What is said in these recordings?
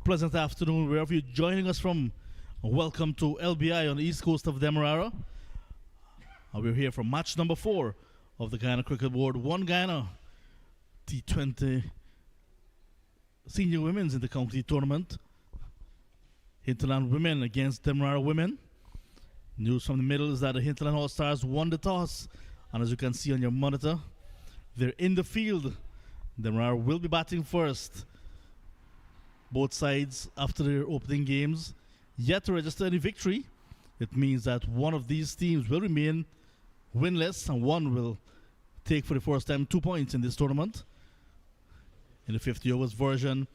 pleasant afternoon wherever you're joining us from. Welcome to LBI on the east coast of Demerara. We're here for match number 4 of the Guyana Cricket Board 1 Guyana T20 Senior Women's Inter-County Tournament. Hinterland women against Demerara women. News from the middle is that the Hinterland All-Stars won the toss, and as you can see on your monitor, they're in the field. Demerara will be batting first. Both sides, after their opening games, yet to register any victory. It means that one of these teams will remain winless and one will take for the first time 2 points in this tournament. In the 50 overs version,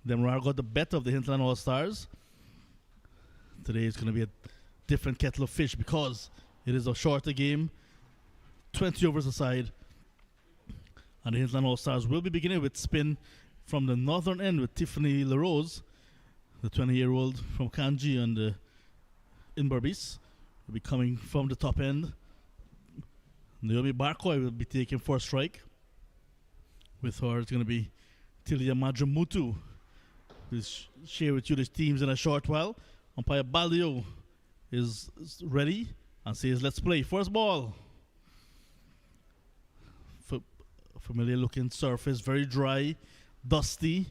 Demerara got the better of the Hinterland All-Stars. Today is going to be a different kettle of fish because it is a shorter game, 20 overs aside. And the Hinterland All-Stars will be beginning with spin from the northern end with Tiffany LaRose, the 20-year-old from Kanji and in 𝒏𝒏𝒊𝒐𝒓 will be coming from the top end. 𝑰𝒏𝒕𝒆𝒏 will be taking first strike. With her, it's going to be 𝒌𝒐𝒏𝒊𝒐𝒓 who'll share with you the teams in a short while. Umpire Baldio is ready and says, let's play. First ball. Familiar looking surface, very dry, dusty,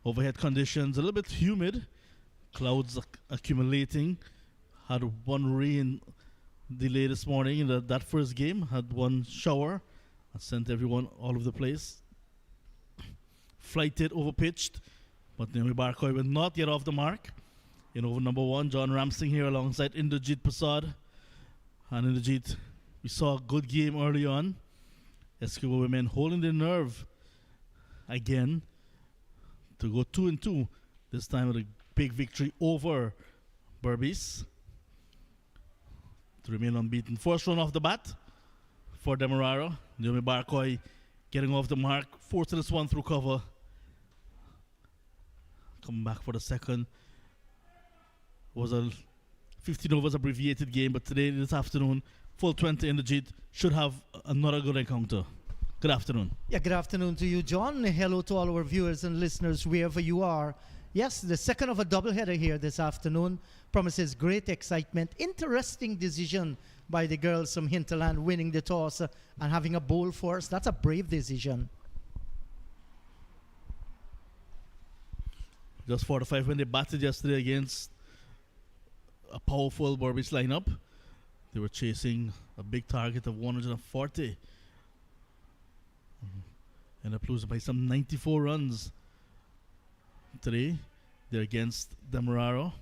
overhead conditions, a little bit humid, clouds accumulating. Had one rain delay this morning in that first game, had one shower and sent everyone all over the place. Flighted, overpitched, but 𝒌𝒏𝒊𝒐𝒓 will not get off the mark. In over number 1, John Ramsing here alongside Inderjeet Prasad. And Inderjeet, we saw a good game early on. Escobar women holding their nerve again to go 2-2, this time with a big victory over 𝒏𝒐𝒏𝒊𝒐𝒓 to remain unbeaten. First run off the bat for Demerara. 𝒌𝒏𝒊𝒐𝒓 getting off the mark, forcing this one through cover. Coming back for the second. Was a 15 overs abbreviated game, but today, this afternoon, full 20 Inderjeet should have another good encounter. Good afternoon. Yeah, good afternoon to you, John. Hello to all our viewers and listeners wherever you are. Yes, the second of a doubleheader here this afternoon promises great excitement. Interesting decision by the girls from Hinterland winning the toss and having a bowl first. That's a brave decision. Just 45 when they batted yesterday against a powerful 𝒏𝒊𝒐𝒓 lineup. They were chasing a big target of 140. Ended up losing by some 94 runs. Today, they're against Demerara.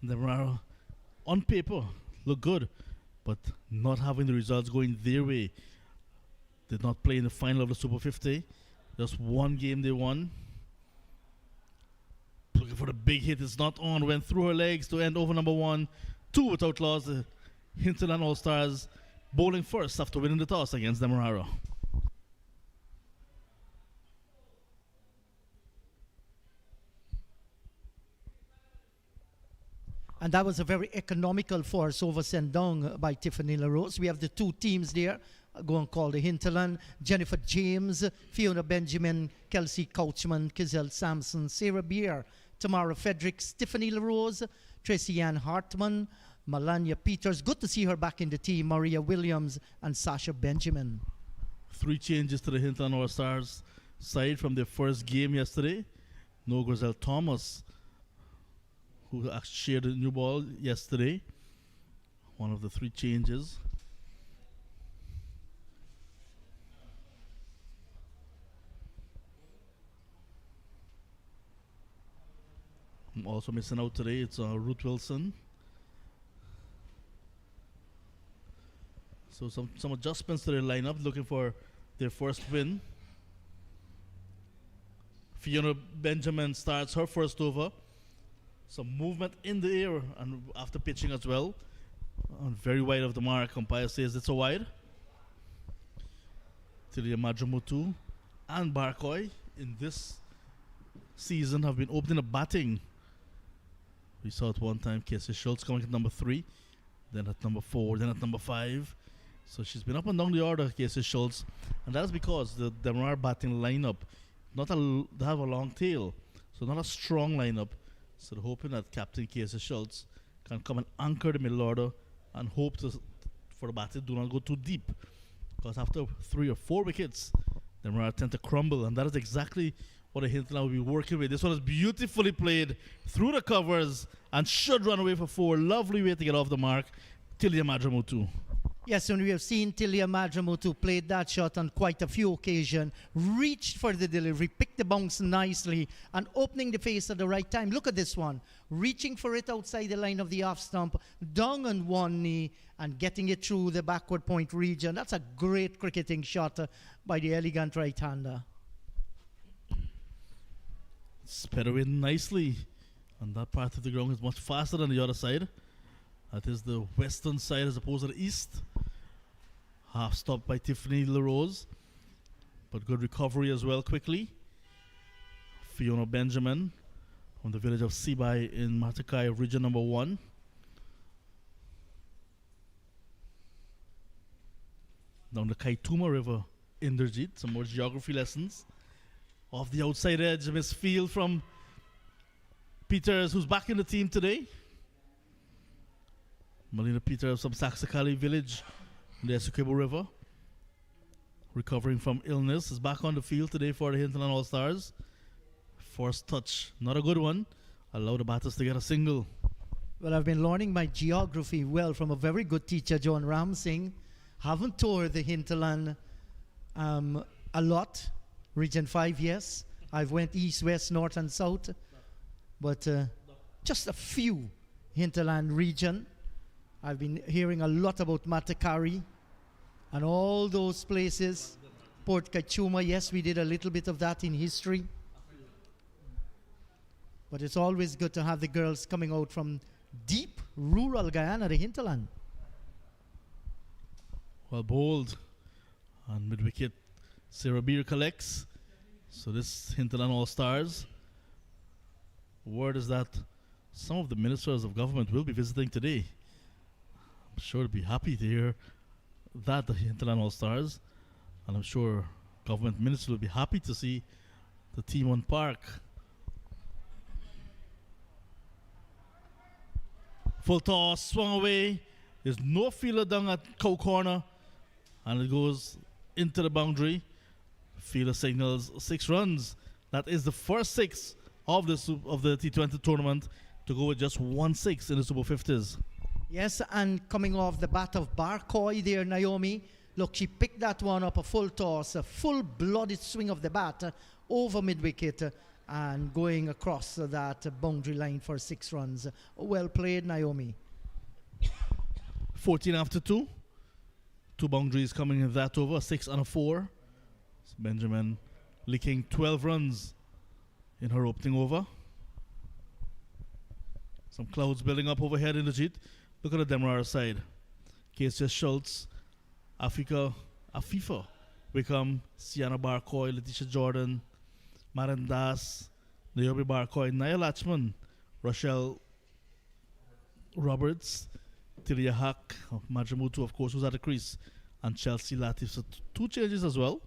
Demerara, on paper, look good, but not having the results going their way. Did not play in the final of the Super 50. Just one game they won. Looking for the big hit. It's not on. Went through her legs to end over number 1. 2 without loss. The Hinterland All-Stars bowling first after winning the toss against Demerara. And that was a very economical force over sent down by Tiffany LaRose. We have the two teams there, going called the Hinterland. Jennifer James, Fiona Benjamin, Kelsey Couchman, Kizelle Sampson, Sarah Beer, Tamara Fredericks, Tiffany LaRose, Tracy Ann Hartman, Melania Peters. Good to see her back in the team. Maria Williams and Sasha Benjamin. 3 changes to the Hinterland All-Stars side from their first game yesterday. No Grizel Thomas, who shared a new ball yesterday. One of the 3 changes. I'm also missing out today. It's Ruth Wilson. So some adjustments to their lineup, looking for their first win. Fiona Benjamin starts her first over. Some movement in the air and after pitching as well. Very wide of the mark. Umpire says it's a wide. 𝒌𝒏𝒊𝒐𝒓 and 𝒏𝒊𝒐𝒓 in this season have been opening a batting. We saw it one time, 𝑾𝒐𝒎𝒆𝒏 Schultz coming at number 3, then at number 4, then at number 5. So she's been up and down the order, 𝑾𝒐𝒎𝒆𝒏 Schultz, and that's because the Demerara batting lineup, they have a long tail. So not a strong lineup. So they're hoping that Captain 𝑾𝒐𝒎𝒆𝒏 can come and anchor the middle order and hope for the batters do not go too deep. Because after 3 or 4 wickets, the Demerara tend to crumble, and that is exactly what the Hinterland will be working with. This one is beautifully played through the covers and should run away for 4. Lovely way to get off the mark. 𝒕𝒐𝒎𝒏𝒔. Yes, and we have seen 𝒕𝒐𝒎💏 played that shot on quite a few occasions, reached for the delivery, picked the bounce nicely, and opening the face at the right time. Look at this one, reaching for it outside the line of the off stump, down on one knee, and getting it through the backward point region. That's a great cricketing shot by the elegant right-hander. Sped away nicely, and that part of the ground is much faster than the other side. That is the western side as opposed to the east. Half stopped by Tiffany LaRose, but good recovery as well quickly. Fiona Benjamin from the village of 𝒏𝒏 in 𝒏𝒔 region number 1. Down the 𝒐𝒚 River, Inderjeet, some more geography lessons. Off the outside edge, misfield from Peters, who's back in the team today. Melina Peters from Saxakali village in the Essequibo River, recovering from illness, is back on the field today for the Hinterland All-Stars. First touch, not a good one. Allow the batters to get a single. Well, I've been learning my geography well from a very good teacher, John Ramsing. Haven't toured the Hinterland a lot. Region 5, yes. I've went east, west, north, and south. But just a few Hinterland region. I've been hearing a lot about Matakari and all those places. Port Kachuma, yes, we did a little bit of that in history. But it's always good to have the girls coming out from deep rural Guyana, the Hinterland. Well bowled. And mid-wicket, Sarah Beer collects. So this Hinterland All-Stars. Word is that some of the ministers of government will be visiting today. I'm sure they'll be happy to hear that, the Hinterland All-Stars. And I'm sure government ministers will be happy to see the team on park. Full toss, swung away. There's no fielder down at cow corner. And it goes into the boundary. Fielder signals 6 runs. That is the first 6 of the T20 tournament to go with just 1 6 in the Super 50s. Yes, and coming off the bat of Barcoy there, Naomi. Look, she picked that one up, a full toss, a full-blooded swing of the bat over mid-wicket and going across that boundary line for 6 runs. Well played, Naomi. 14 after 2. 2 boundaries coming in that over, a 6 and a 4. So Benjamin licking 12 runs in her opening over. Some clouds building up overhead in the Jeet. Look at the Demerara side. 𝒕𝒐𝒎𝒆𝒏𝒔, Afifa, Wickham, Sienna Barcoy, Letitia Jordan, Maren Das, Naomi Barcoy, Nia Latchman, Rochelle Roberts, Tilia Hack, Majamutu, of course, who's at the crease, and Chelsea Latif. So 2 changes as well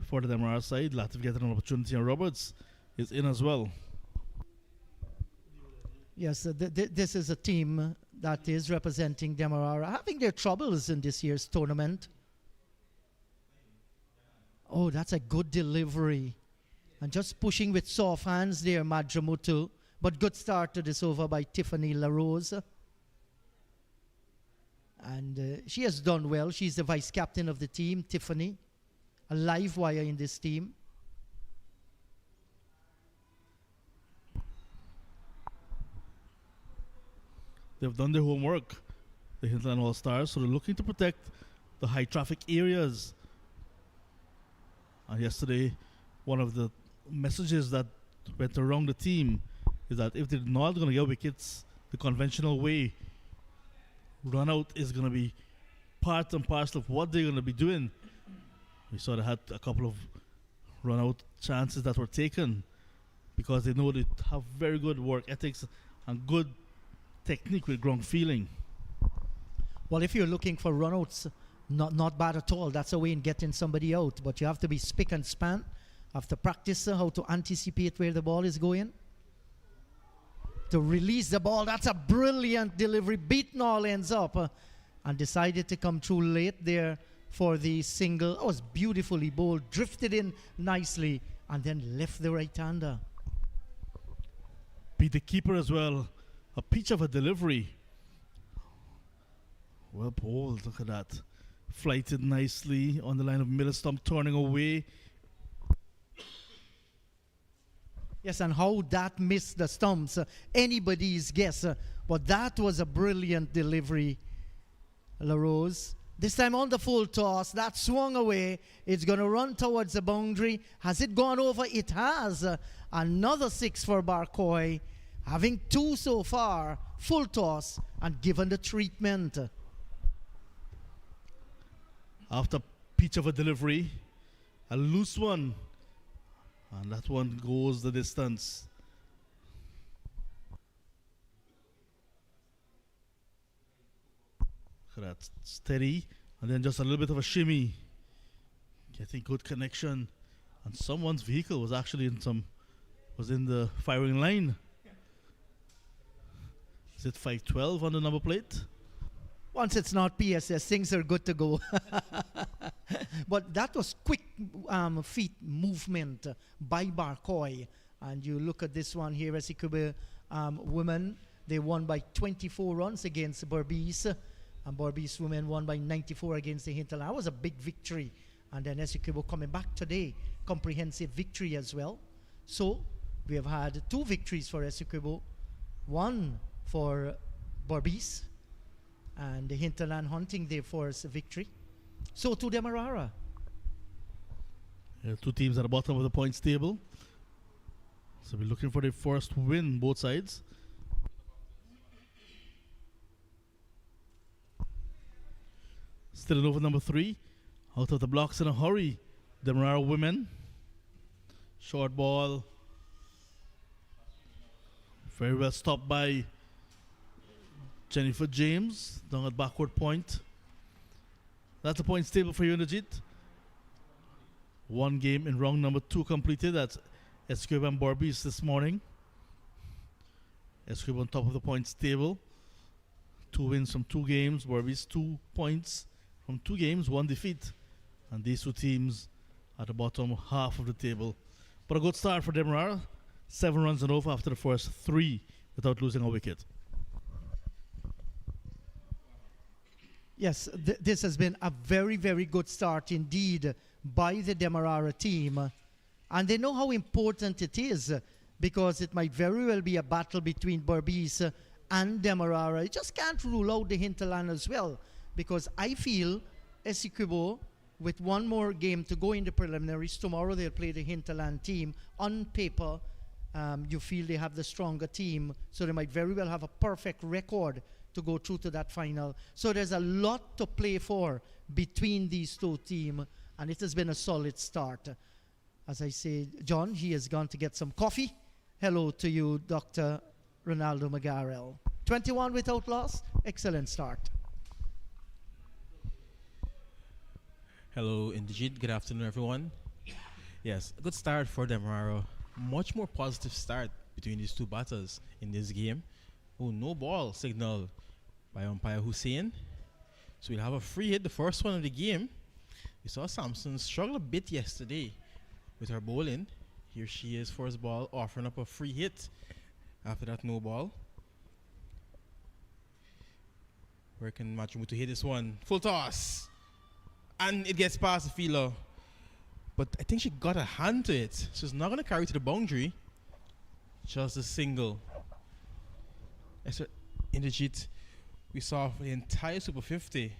for the Demerara side. Latif getting an opportunity, and Roberts is in as well. Yes, this is a team that is representing Demerara, having their troubles in this year's tournament. Oh, that's a good delivery. And just pushing with soft hands there, Majamutu. But good start to this over by Tiffany LaRose. And she has done well. She's the vice captain of the team, Tiffany. A live wire in this team. They've done their homework, the Hinterland All-Stars, so they're looking to protect the high traffic areas. And yesterday, one of the messages that went around the team is that if they're not going to get wickets the conventional way, run out is going to be part and parcel of what they're going to be doing. We saw they had a couple of run out chances that were taken because they know they have very good work ethics and good technique with ground feeling. Well, if you're looking for runouts, not bad at all. That's a way in getting somebody out. But you have to be spick and span have to practice how to anticipate where the ball is going. To release the ball, that's a brilliant delivery, beaten all ends up, and decided to come through late there for the single. Oh, it's beautifully bowled, drifted in nicely, and then left the right-hander. Beat the keeper as well. A peach of a delivery. Well bowled, look at that. Flighted nicely on the line of middle stump, turning away. Yes, and how that missed the stumps, anybody's guess. But that was a brilliant delivery, LaRose. This time on the full toss, that swung away. It's going to run towards the boundary. Has it gone over? It has. Another 6 for Barcoy, having 2 so far. Full toss and given the treatment. After peach of a delivery, a loose one. And that one goes the distance. Look at that, steady, and then just a little bit of a shimmy. Getting good connection. And someone's vehicle was actually was in the firing line. Is it 512 on the number plate? Once it's not PSS, things are good to go. But that was quick feet movement by Barcoy. And you look at this one here, 𝒏𝒏 women, they won by 24 runs against 𝒏𝒏. And 𝒏𝒏 women won by 94 against the Hinterland. That was a big victory. And then 𝒏𝒏 coming back today, comprehensive victory as well. So we have had 2 victories for 𝒏𝒏, 1 for 𝒏𝒏, and the Hinterland hunting their first victory. So to Demerara. Yeah, 2 teams at the bottom of the points table. So we're looking for their first win, both sides. Still in over number 3. Out of the blocks in a hurry. Demerara women. Short ball. Very well stopped by Jennifer James down at backward point. That's the points table for you, Najit. 1 game in round number 2 completed. That's 𝒏𝒏 and 𝒏𝒏 this morning. 𝒏𝒏 on top of the points table. 2 wins from 2 games. 𝒏𝒏 2 points from 2 games, 1 defeat. And these 2 teams at the bottom half of the table. But a good start for Demerara. 7 runs and over after the first 3 without losing a wicket. Yes, this has been a very, very good start indeed by the Demerara team. And they know how important it is, because it might very well be a battle between 𝒏𝒏 and Demerara. You just can't rule out the Hinterland as well, because I feel 𝒏𝒏, with 1 more game to go in the preliminaries, tomorrow they'll play the Hinterland team. On paper, you feel they have the stronger team, so they might very well have a perfect record to go through to that final. So there's a lot to play for between these 2 teams, and it has been a solid start. As I say, John, he has gone to get some coffee. Hello to you, Dr. Ronaldo Magarel. 21 without loss, excellent start. Hello, Indigit. Good afternoon, everyone. Yes, a good start for Demerara. Much more positive start between these 2 batters in this game. Oh, no ball signal by umpire Hussein. So we'll have a free hit, the first one of the game. We saw Sampson struggle a bit yesterday with her bowling. Here she is, first ball, offering up a free hit. After that, no ball. Where can Machumu hit this one? Full toss. And it gets past the fielder. But I think she got a hand to it. So it's not going to carry to the boundary. Just a single. Indigit, we saw for the entire Super 50,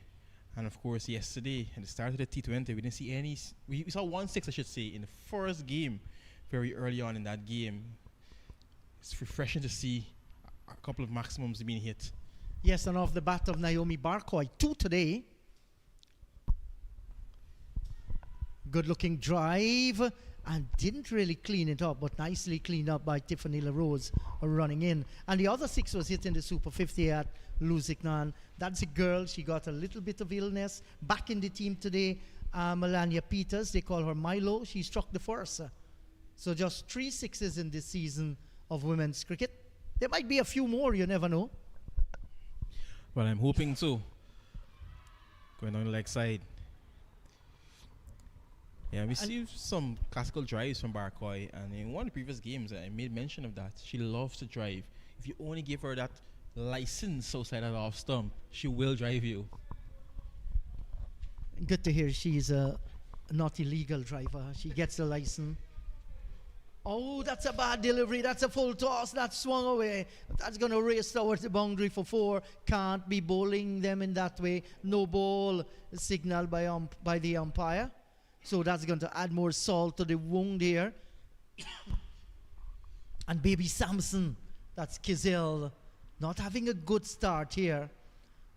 and of course yesterday at the start of the T20, we didn't see any. We saw 1 6, I should say, in the first game, very early on in that game. It's refreshing to see a couple of maximums being hit. Yes, and off the bat of Naomi Barcoy, 2 today. Good looking drive, and didn't really clean it up, but nicely cleaned up by Tiffany LaRose running in. And the other 6 was hit in the Super 50 at Lusignan. That's a girl. She got a little bit of illness. Back in the team today, Melania Peters. They call her Milo. She struck the first. So just 3 sixes in this season of women's cricket. There might be a few more, you never know. Well, I'm hoping so. Going on the leg side. Yeah, we see some classical drives from Barcoy, and in one of the previous games, I made mention of that. She loves to drive. If you only give her that license outside that off stump, she will drive you. Good to hear she's a not illegal driver. She gets the license. Oh, that's a bad delivery. That's a full toss. That swung away. That's going to race towards the boundary for 4. Can't be bowling them in that way. No ball signaled by the umpire. So that's going to add more salt to the wound here. And baby Samson, that's Kizil, not having a good start here.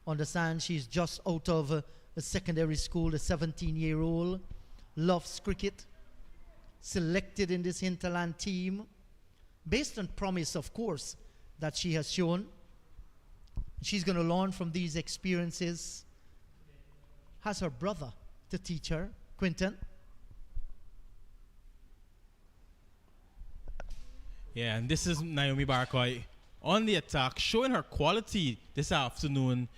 Understand she's just out of a secondary school, a 17-year-old, loves cricket, selected in this Hinterland team, based on promise, of course, that she has shown. She's going to learn from these experiences. Has her brother to teach her, Quinton. Yeah, and this is Naomi Barcoy on the attack, showing her quality this afternoon.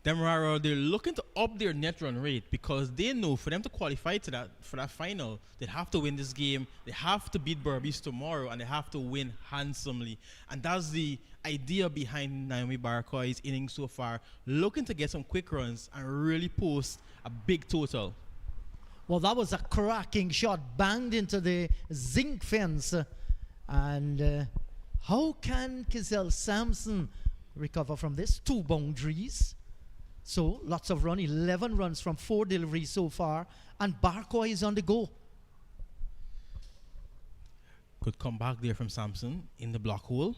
Demerara, they're looking to up their net run rate because they know for them to qualify for that final, they have to win this game, they have to beat Berbice tomorrow, and they have to win handsomely. And that's the idea behind Naomi Barcoy's innings so far, looking to get some quick runs and really post a big total. Well, that was a cracking shot, banged into the zinc fence. And how can Kizil Samson recover from this? 2 boundaries. So lots of run, 11 runs from 4 deliveries so far. And Barcoy is on the go. Good comeback there from Samson in the block hole.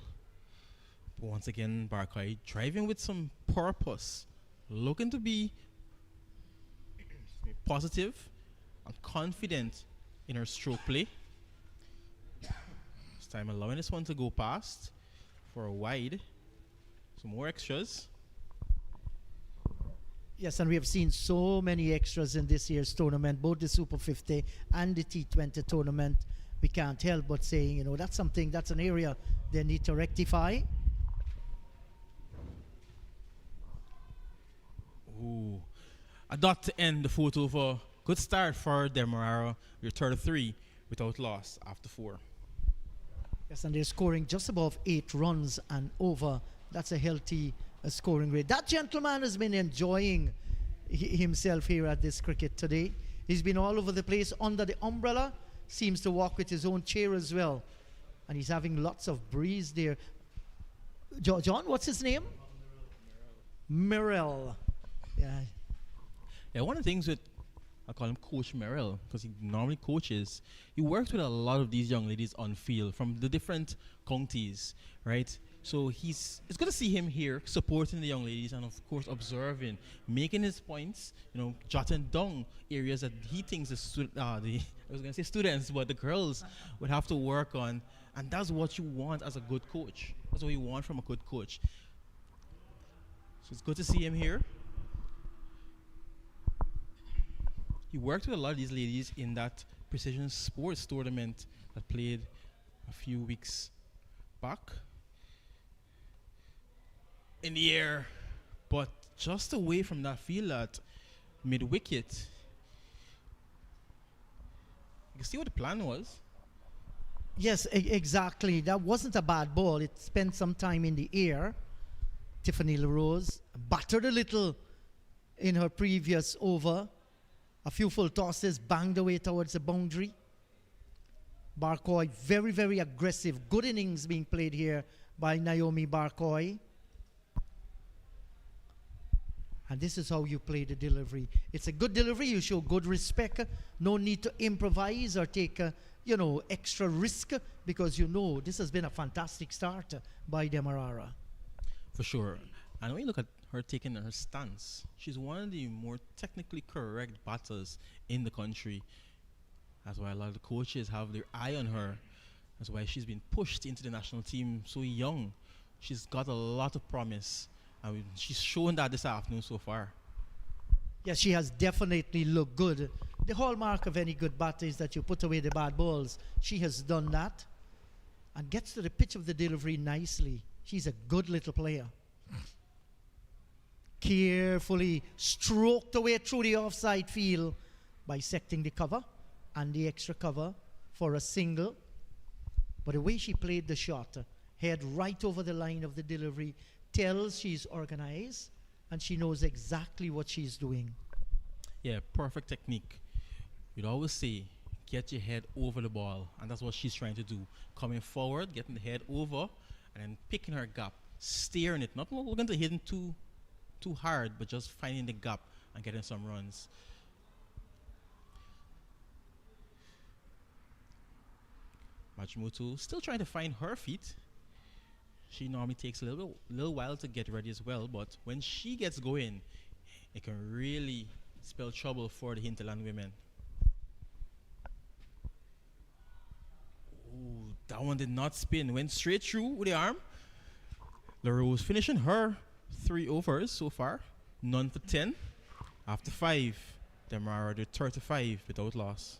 But once again, Barcoy driving with some purpose, looking to be positive and confident in her stroke play. This time allowing this one to go past for a wide. Some more extras. Yes, and we have seen so many extras in this year's tournament, both the Super 50 and the T20 tournament. We can't help but saying, you know, that's something, that's an area they need to rectify. Ooh. A dot to end the photo for good start for Demerara. We're 33 without loss after 4. Yes, and they're scoring just above 8 runs and over. That's a healthy scoring rate. That gentleman has been enjoying himself here at this cricket today. He's been all over the place under the umbrella. Seems to walk with his own chair as well. And he's having lots of breeze there. John, what's his name? Mirel. Yeah. Yeah, one of the things with, I call him Coach Merrill, because he normally coaches, he works with a lot of these young ladies on field from the different counties, right? So it's good to see him here supporting the young ladies and, of course, observing, making his points, you know, jotting down areas that he thinks I was going to say students, but the girls would have to work on. And that's what you want as a good coach. That's what you want from a good coach. So it's good to see him here. He worked with a lot of these ladies in that precision sports tournament that played a few weeks back. In the air, but just away from that field at mid-wicket. You can see what the plan was. Yes, exactly. That wasn't a bad ball. It spent some time in the air. Tiffany LaRose battered a little in her previous over. A few full tosses, banged away towards the boundary. Barcoy, very, very aggressive. Good innings being played here by Naomi Barcoy. And this is how you play the delivery. It's a good delivery. You show good respect. No need to improvise or take, extra risk, because you know this has been a fantastic start by Demerara. For sure. And when you look at her taking her stance, she's one of the more technically correct batters in the country. That's why a lot of the coaches have their eye on her. That's why she's been pushed into the national team so young. She's got a lot of promise. I mean, she's shown that this afternoon so far. Yes, she has definitely looked good The hallmark of any good batter is that you put away the bad balls. She has done that and gets to the pitch of the delivery nicely. She's a good little player. Carefully stroked away through the offside field, bisecting the cover and the extra cover for a single. But the way she played the shot, head right over the line of the delivery, tells she's organized and she knows exactly what she's doing. Yeah, perfect technique. You'd always say, get your head over the ball, and that's what she's trying to do. Coming forward, getting the head over, and then picking her gap, steering it, not looking to hit it too hard, but just finding the gap and getting some runs. 𝒏𝒔 still trying to find her feet. She normally takes a little while to get ready as well, but when she gets going, it can really spell trouble for the Hinterland women. Ooh, that one did not spin. Went straight through with the arm. LaRose finishing her 3 overs so far. None for 10. After 5, Demerara did 35 without loss.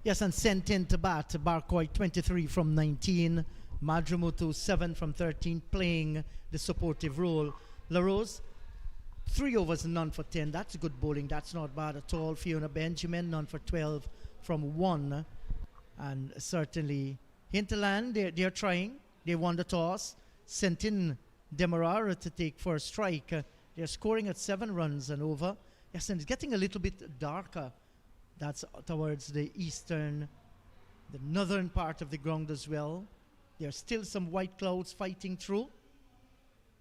Yes, and sent in to bat, 𝒏𝒂𝒏 23 from 19. 𝒏𝒔 7 from 13, playing the supportive role. LaRose, 3 overs, none for 10. That's good bowling. That's not bad at all. Fiona Benjamin, none for 12 from 1. And certainly Hinterland, they're trying. They won the toss. Sent in Demerara to take first strike. They're scoring at 7 runs and over. Yes, and it's getting a little bit darker. That's towards the northern part of the ground as well. There's still some white clouds fighting through.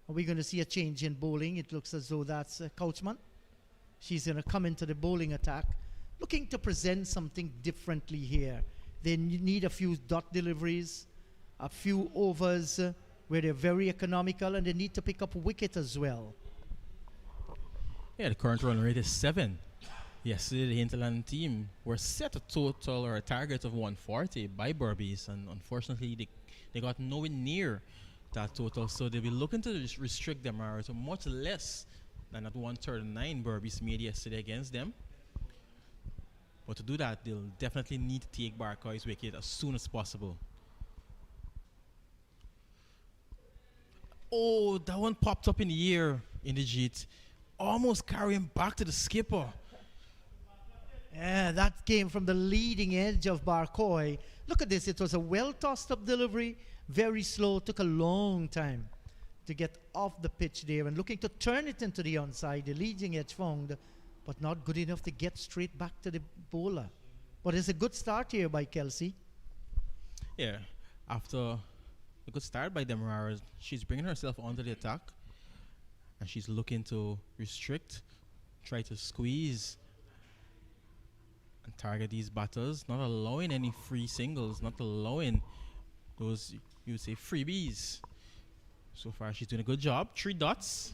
Are we going to see a change in bowling? It looks as though that's Couchman. She's going to come into the bowling attack, looking to present something differently here. They need a few dot deliveries, a few overs where they're very economical, and they need to pick up a wicket as well. Yeah, the current run rate is 7. Yesterday, the Hinterland team were set a total or a target of 140 by Berbice, and unfortunately, they got nowhere near that total. So they'll be looking to restrict Demerara to much less than that 139 Berbice made yesterday against them. But to do that, they'll definitely need to take 𝒏𝒂𝒏's wicket as soon as possible. Oh, that one popped up in the air in the jeet, almost carrying back to the skipper. Yeah, that came from the leading edge of 𝒏𝒂𝒏. Look at this. It was a well-tossed up delivery, very slow, took a long time to get off the pitch there, and looking to turn it into the onside, the leading edge found, but not good enough to get straight back to the bowler. But it's a good start here by Kelsey. Yeah, after a good start by Demerara, she's bringing herself onto the attack, and she's looking to restrict, try to squeeze and target these batters, not allowing any free singles, not allowing those, you would say, freebies. So far, she's doing a good job. 3 dots,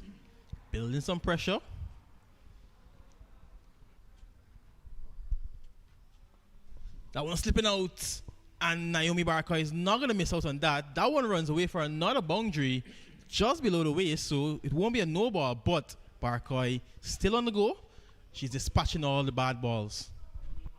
building some pressure. That one slipping out, and Naomi Bartica is not going to miss out on that. That one runs away for another boundary just below the waist, so it won't be a no ball, but Bartica still on the go. She's dispatching all the bad balls.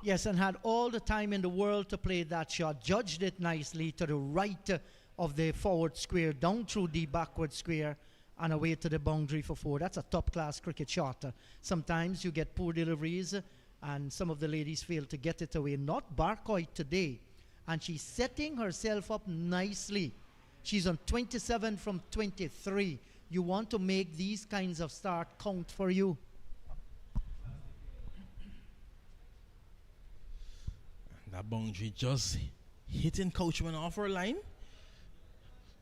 Yes, and had all the time in the world to play that shot. Judged it nicely to the right of the forward square, down through the backward square, and away to the boundary for 4. That's a top-class cricket shot. Sometimes you get poor deliveries, and some of the ladies fail to get it away. Not 𝒏𝒂𝒏 today. And she's setting herself up nicely. She's on 27 from 23. You want to make these kinds of start count for you. That boundary just hitting Couchman off her line.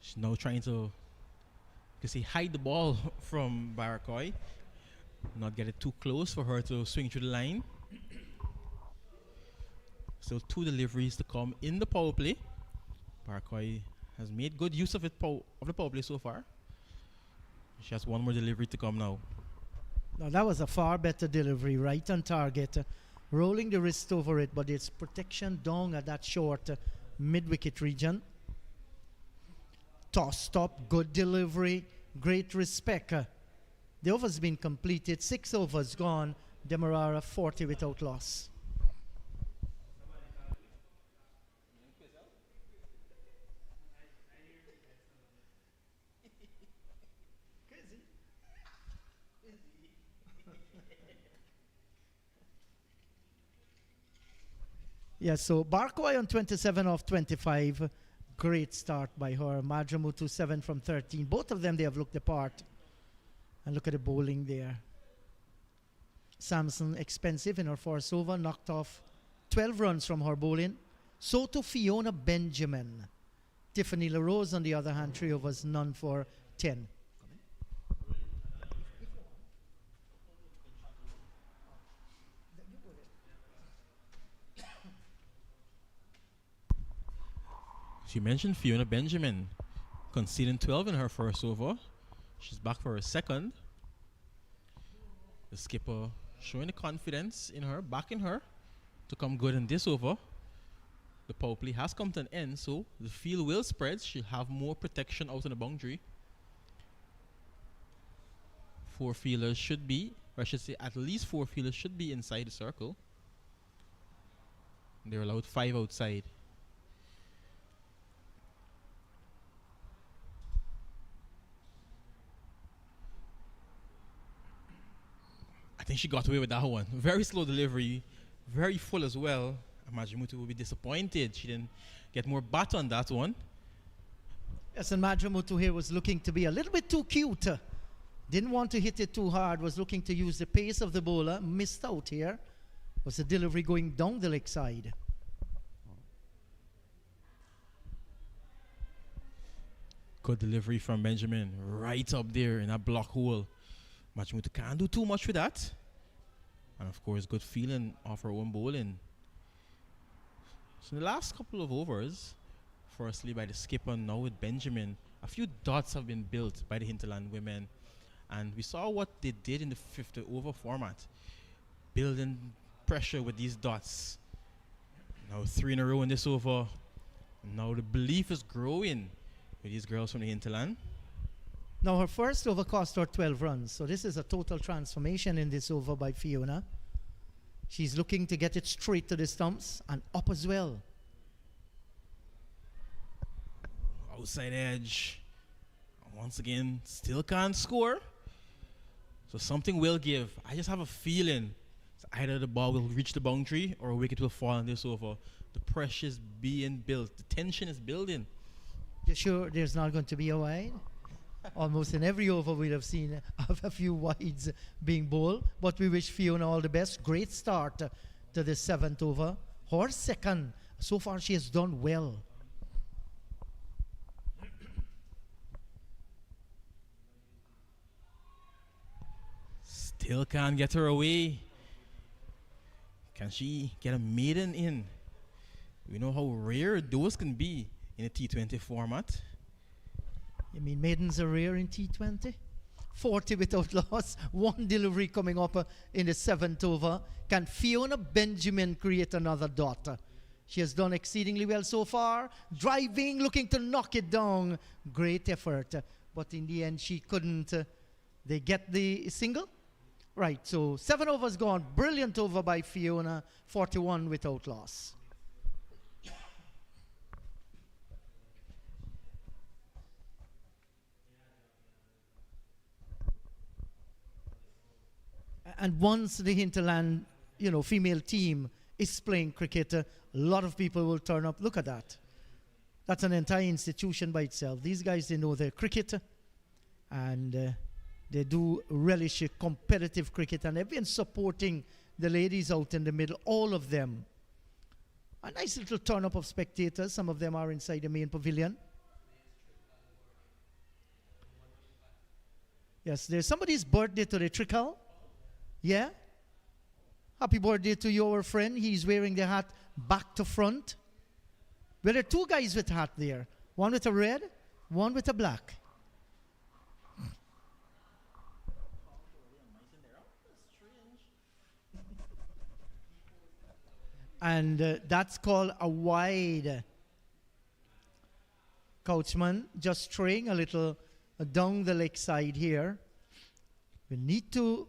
She's now trying to, hide the ball from 𝒏𝒂𝒏. Not get it too close for her to swing through the line. Still 2 deliveries to come in the power play. 𝒏𝒂𝒏 has made good use of the power play so far. She has 1 more delivery to come now. Now that was a far better delivery, right on target. Rolling the wrist over it, but it's protection down at that short mid-wicket region. Tossed up, good delivery, great respect. The over's been completed. 6 overs gone. Demerara 40 without loss. Yes, so Bartica on 27 off 25. Great start by her. 𝒏𝒔 7 from 13. Both of them, they have looked apart. And look at the bowling there. Samson expensive in her first over, knocked off 12 runs from her bowling. So to Fiona Benjamin. Tiffany LaRose, on the other hand, 3 overs, none for 10. She mentioned Fiona Benjamin conceding 12 in her first over. She's back for her second. The skipper showing the confidence in her, backing her to come good in this over. The power play has come to an end, so the field will spread. She'll have more protection out on the boundary. 4 fielders should be, or I should say at least 4 fielders should be inside the circle. They're allowed 5 outside. I think she got away with that one. Very slow delivery, very full as well. 𝒏𝒔 will be disappointed. She didn't get more bat on that one. Yes, and 𝒏𝒔 here was looking to be a little bit too cute. Didn't want to hit it too hard, was looking to use the pace of the bowler. Missed out here. Was the delivery going down the leg side. Good delivery from Benjamin. Right up there in that block hole. 𝒏𝒔 can't do too much with that. And of course, good feeling off her own bowling. So in the last couple of overs, firstly by the skipper, now with Benjamin, a few dots have been built by the Hinterland women. And we saw what they did in the 50 over format. Building pressure with these dots. Now 3 in a row in this over. Now the belief is growing with these girls from the Hinterland. Now her first over cost her 12 runs. So this is a total transformation in this over by Fiona. She's looking to get it straight to the stumps and up as well. Outside edge. Once again, still can't score. So something will give. I just have a feeling either the ball will reach the boundary or a wicket will fall in this over. The pressure is being built. The tension is building. You're sure there's not going to be a wide? Almost in every over we'd have seen a few wides being bowled. But we wish Fiona all the best. Great start to the 7th over. Her second. So far she has done well. Still can't get her away. Can she get a maiden in? We know how rare those can be in a T20 format. You mean maidens are rare in T20? 40 without loss. 1 delivery coming up in the 7th over. Can Fiona Benjamin create another dot? She has done exceedingly well so far. Driving, looking to knock it down. Great effort. But in the end, she couldn't. They get the single? Right, so 7 overs gone. Brilliant over by Fiona. 41 without loss. And once the Hinterland, female team is playing cricket, a lot of people will turn up. Look at that. That's an entire institution by itself. These guys, they know their cricket, and they do relish competitive cricket, and they've been supporting the ladies out in the middle, all of them. A nice little turn up of spectators. Some of them are inside the main pavilion. Yes, there's somebody's birthday today, Trickle. Yeah? Happy birthday to your friend. He's wearing the hat back to front. Well, there are 2 guys with hat there. One with a red, one with a black. And that's called a wide. Coachman just straying a little down the leg side here. We need to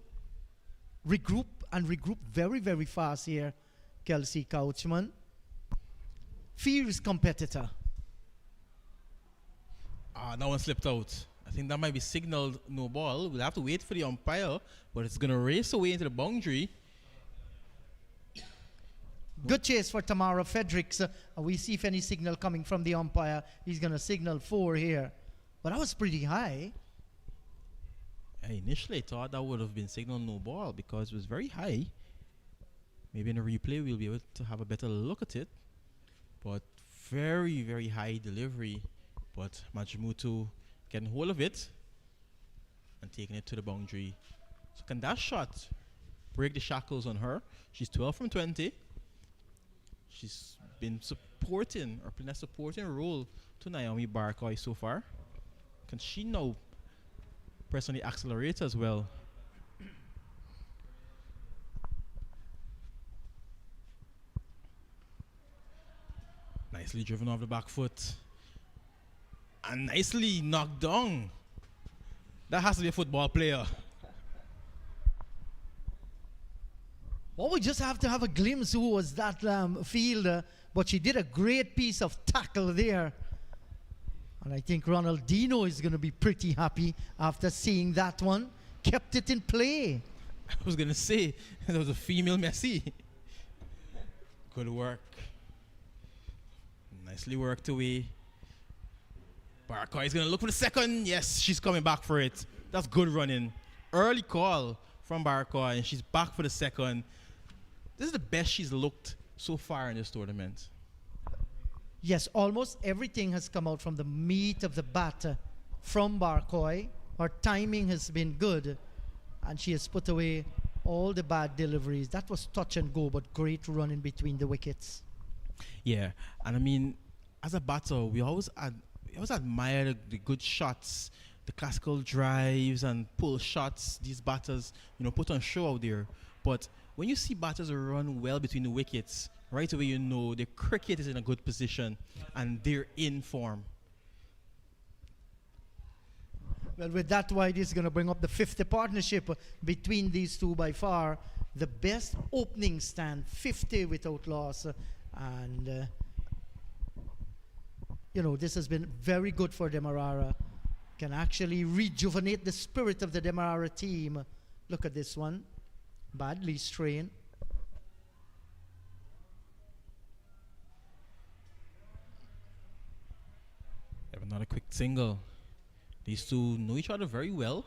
regroup and regroup very, very fast here, 𝒌𝒐𝒓-𝑀. Fierce competitor. That one slipped out. I think that might be signaled no ball. We'll have to wait for the umpire, but it's going to race away into the boundary. Good chase for Tamara Fredericks. We see if any signal coming from the umpire. He's going to signal 4 here. But that was pretty high. I initially thought that would have been signaled no ball because it was very high. Maybe in a replay we'll be able to have a better look at it. But very, very high delivery. But 𝒏𝒔 getting hold of it and taking it to the boundary. So can that shot break the shackles on her? She's 12 from 20. She's been supporting or playing a supporting role to Naomi Bartica so far. Can she now press on the accelerator as well? Nicely driven off the back foot. And nicely knocked down. That has to be a football player. Well, we just have to have a glimpse who was that fielder. But she did a great piece of tackle there. And I think Ronaldinho is going to be pretty happy after seeing that one. Kept it in play. I was going to say, there was a female Messi. Good work. Nicely worked away. Bartica is going to look for the second. Yes, she's coming back for it. That's good running. Early call from Bartica, and she's back for the second. This is the best she's looked so far in this tournament. Yes, almost everything has come out from the meat of the bat from Bartica. Her timing has been good, and she has put away all the bad deliveries. That was touch and go, but great run in between the wickets. Yeah, and I mean, as a batter, we always admire the good shots, the classical drives and pull shots these batters, put on show out there. But when you see batters run well between the wickets, right away you know the cricket is in a good position and they're in form. Well, with that, White is going to bring up the 50 partnership between these two. By far the best opening stand, 50 without loss. And this has been very good for Demerara. Can actually rejuvenate the spirit of the Demerara team. Look at this one. Badly strained. Have another quick single. These two know each other very well.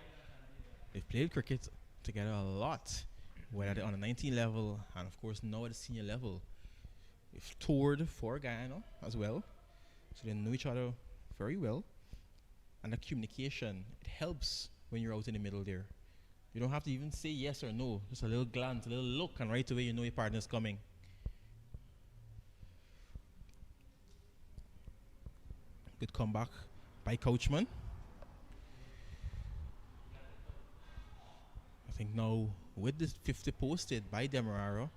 They've played cricket together a lot, whether on the 19 level and of course now at the senior level. They've toured for Guyana as well, so they know each other very well. And the communication, it helps when you're out in the middle there. You don't have to even say yes or no, just a little glance, a little look, and right away you know your partner's coming. Good comeback by Coachman. I think now with this 50 posted by Demerara,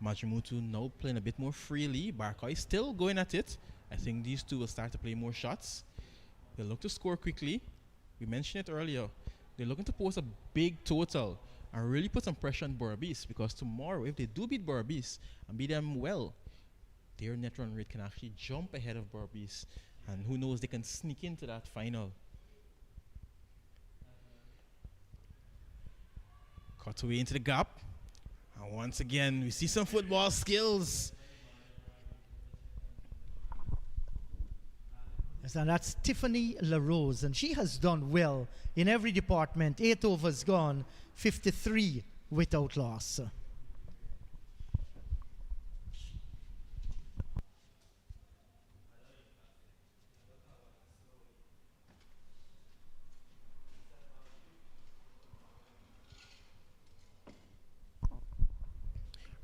𝒏𝒔 now playing a bit more freely. Bartica is still going at it. I think these two will start to play more shots. They'll look to score quickly. We mentioned it earlier. They're looking to post a big total and really put some pressure on 𝒏𝒐𝒏𝒔, because tomorrow, if they do beat 𝒏𝒏𝒏𝒔 and beat them well, their net run rate can actually jump ahead of 𝒏𝒏𝒏𝒔. And who knows, they can sneak into that final. Cut away into the gap. And once again, we see some football skills. Yes, and that's Tiffany LaRose, and she has done well in every department. 8 overs gone, 53 without loss.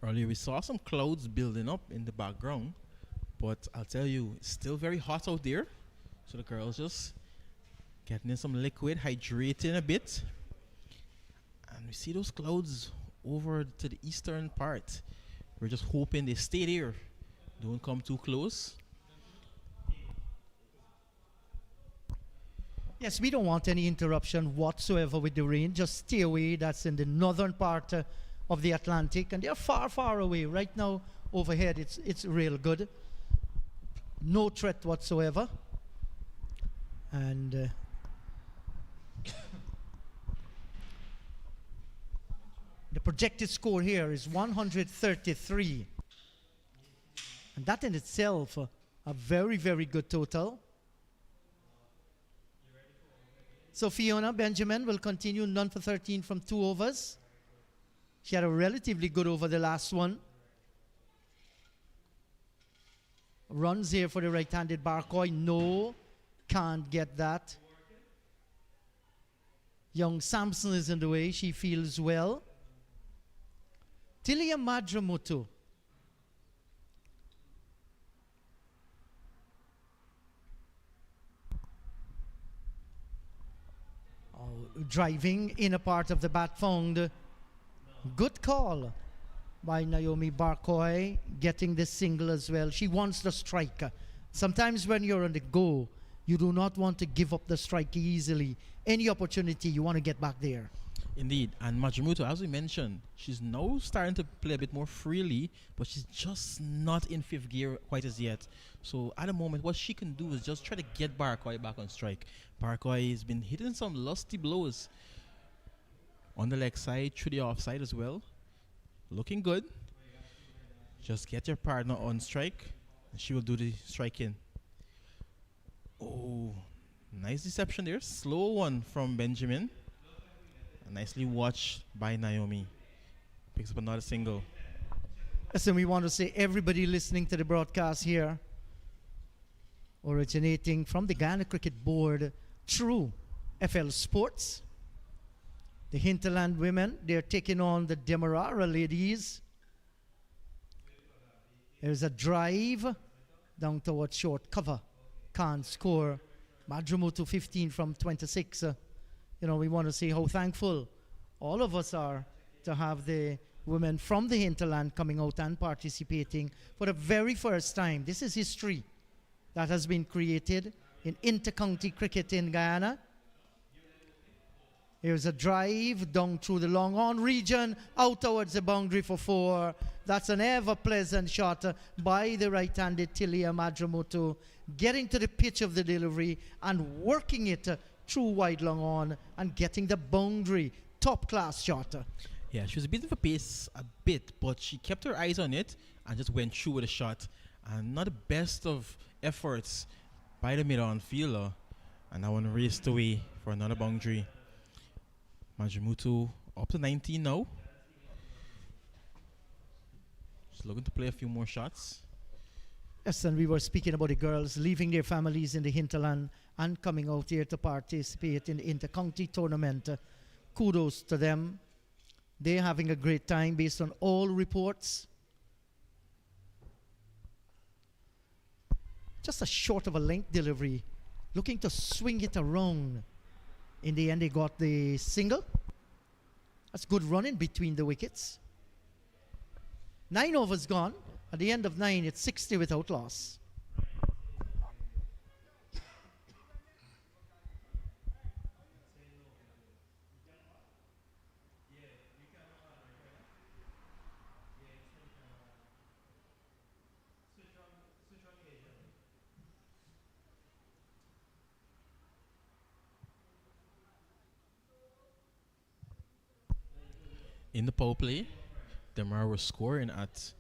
Earlier, we saw some clouds building up in the background, but I'll tell you, it's still very hot out there. So the girls just getting in some liquid, hydrating a bit. And we see those clouds over to the eastern part. We're just hoping they stay there, don't come too close. Yes, we don't want any interruption whatsoever with the rain. Just stay away. That's in the northern part of the Atlantic, and they're far, far away. Right now, overhead, it's real good. No threat whatsoever. And the projected score here is 133. And that in itself, a very, very good total. So Fiona Benjamin will continue none for 13 from 2 overs. She had a relatively good over the last one. Runs here for the right-handed Barcoy. No, can't get that. Young Sampson is in the way. She feels well. Tilia Madramutu. Driving in a part of the bat found. Good call by Naomi Barcoy, getting the single as well. She wants the striker. Sometimes when you're on the go, you do not want to give up the strike easily. Any opportunity, you want to get back there. Indeed, and Madramuto, as we mentioned, she's now starting to play a bit more freely, but she's just not in 5th gear quite as yet. So at the moment, what she can do is just try to get Barcoy back on strike. Barcoy has been hitting some lusty blows on the leg side, through the offside as well. Looking good. Just get your partner on strike, and she will do the striking. Oh, nice deception there. Slow one from Benjamin. Nicely watched by Naomi. Picks up another single. Listen, we want to say everybody listening to the broadcast here, originating from the Guyana Cricket Board through FL Sports. The Hinterland women, they're taking on the Demerara ladies. There's a drive down towards short cover. Can't score. Madramutu 15 from 26. You know, we want to say how thankful all of us are to have the women from the Hinterland coming out and participating for the very first time. This is history that has been created in inter-county cricket in Guyana. Here's a drive down through the long on region, out towards the boundary for 4. That's an ever-pleasant shot by the right-handed Tilia Madramutu, getting to the pitch of the delivery and working it through wide long on and getting the boundary. Top-class shot. Yeah, she was a bit of a pace, a bit, but she kept her eyes on it and just went through with a shot. And not the best of efforts by the mid-on fielder. And that one raced away for another boundary. Madramutu up to 19 now. Just looking to play a few more shots. Yes, and we were speaking about the girls leaving their families in the hinterland and coming out here to participate in the inter-county tournament. Kudos to them. They're having a great time based on all reports. Just a short of a length delivery. Looking to swing it around. In the end, they got the single. That's good running between the wickets. 9 overs gone. At the end of 9, it's 60 without loss. In the power play, Demerara was scoring at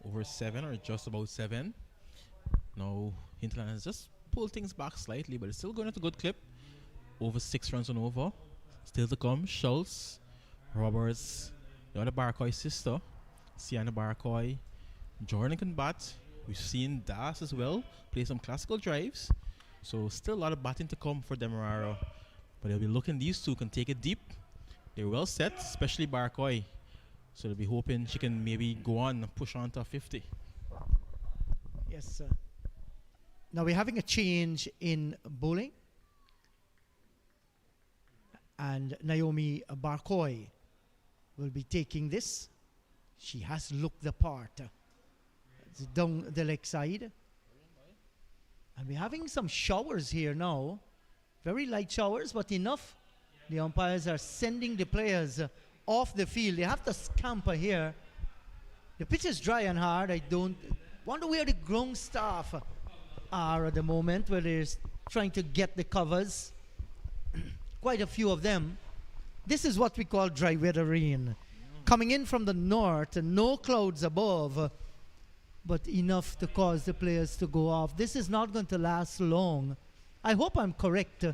over 7 or just about 7. Now Hinterland has just pulled things back slightly, but it's still going at a good clip. Over 6 runs on over. Still to come, Schultz, Roberts, the other Barcoy sister, Sienna Barcoy, Jordan can bat. We've seen Das as well play some classical drives. So still a lot of batting to come for Demerara. But they'll be looking, these two can take it deep. They're well set, especially Barcoy. So they'll be hoping she can maybe go on and push on to 50. Yes, sir. Now we're having a change in bowling. And Naomi Barcoy will be taking this. She has looked the part. It's down the leg side. And we're having some showers here now. Very light showers, but enough. The umpires are sending the players off the field. They have to scamper here. The pitch is dry and hard. I don't wonder where the ground staff are at the moment, where they're trying to get the covers. Quite a few of them. This is what we call dry weather rain. Coming in from the north, no clouds above, but enough to cause the players to go off. This is not going to last long. I hope I'm correct.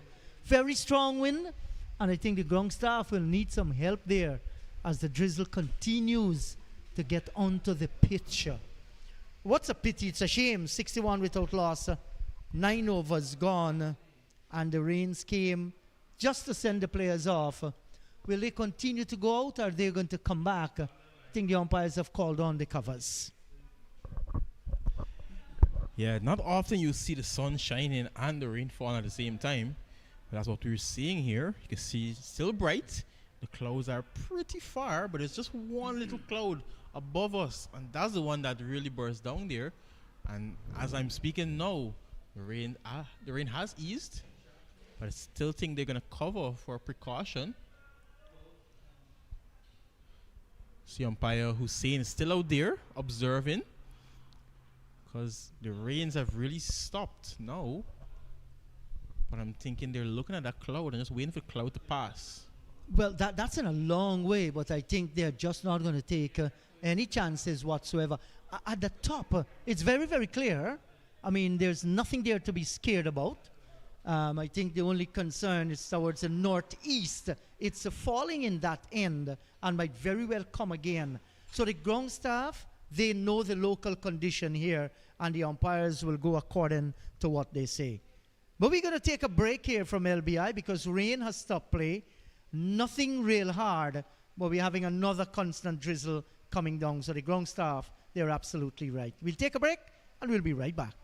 Very strong wind, and I think the ground staff will need some help there as the drizzle continues to get onto the pitch. What's a pity? It's a shame. 61 without loss. 9 overs gone, and the rains came just to send the players off. Will they continue to go out, or are they going to come back? I think the umpires have called on the covers. Yeah, not often you see the sun shining and the rain falling at the same time. But that's what we're seeing here. You can see it's still bright. The clouds are pretty far, but it's just one little cloud above us. And that's the one that really burst down there. And as I'm speaking now, the rain has eased. But I still think they're going to cover for precaution. See umpire Hussein is still out there observing, because the rains have really stopped now. But I'm thinking they're looking at that cloud and just waiting for the cloud to pass. Well, that's in a long way, but I think they're just not going to take any chances whatsoever. At the top, it's very, very clear. I mean, there's nothing there to be scared about. I think the only concern is towards the northeast. It's falling in that end and might very well come again. So the ground staff, they know the local condition here, and the umpires will go according to what they say. But we're going to take a break here from LBI because rain has stopped play. Nothing real hard, but we're having another constant drizzle coming down. So the ground staff, they're absolutely right. We'll take a break, and we'll be right back.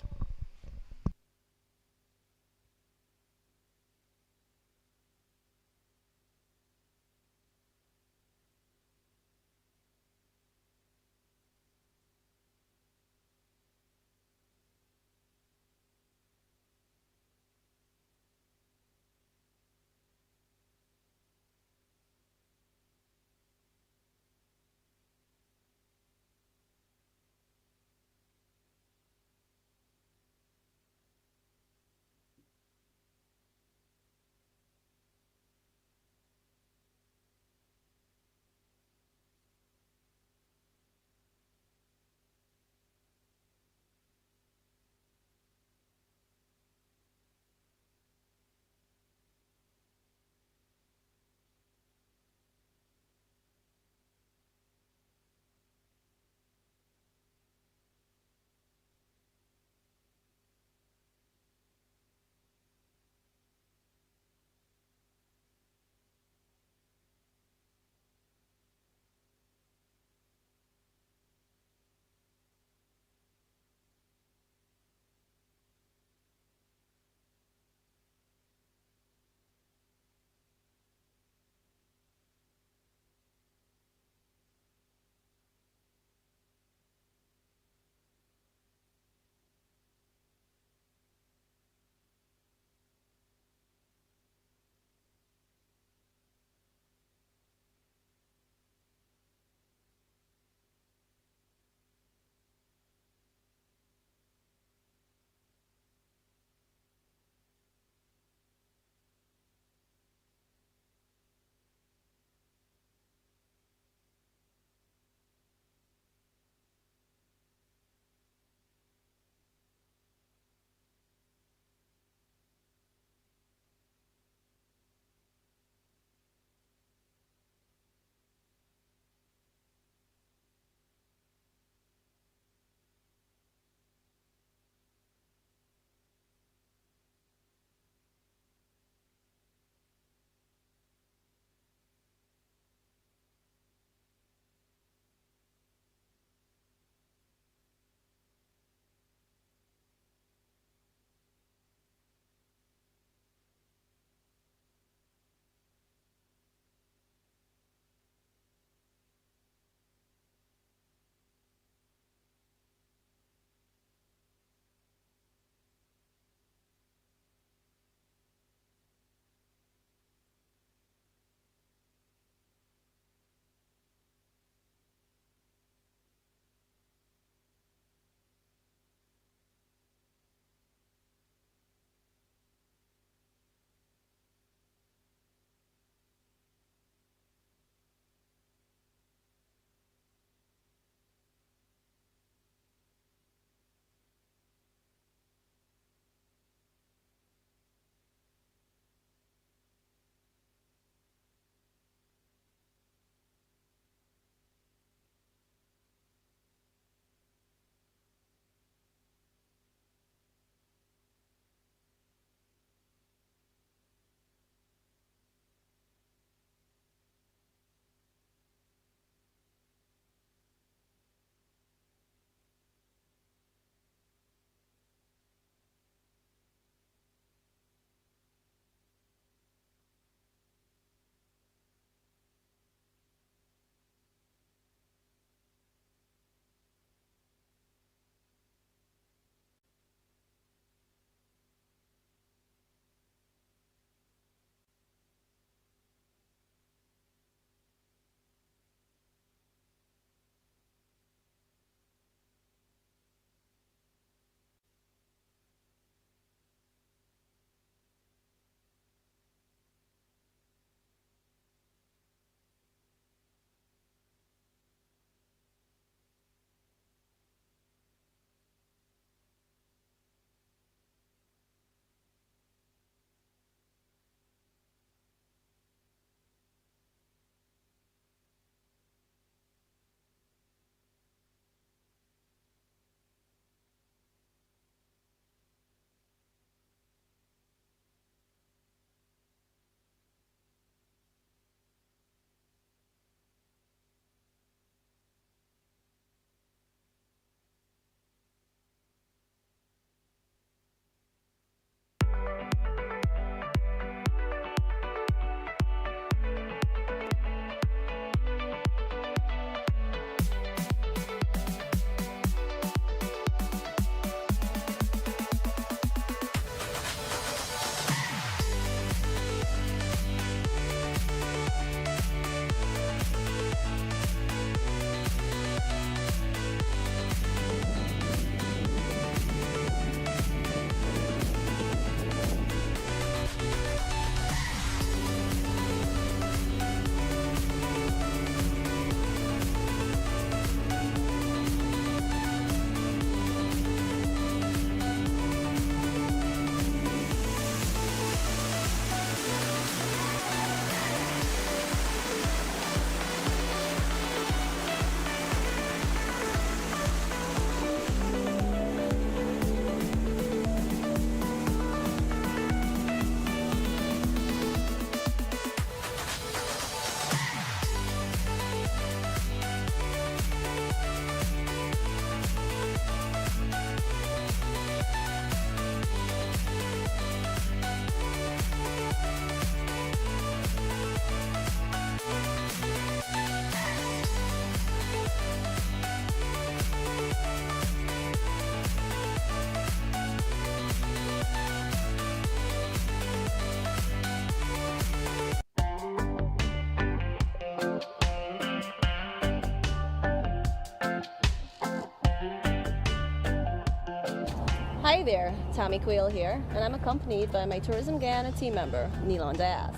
Hi there, Tammy Quayle here, and I'm accompanied by my Tourism Guyana team member, Neelon Diaz.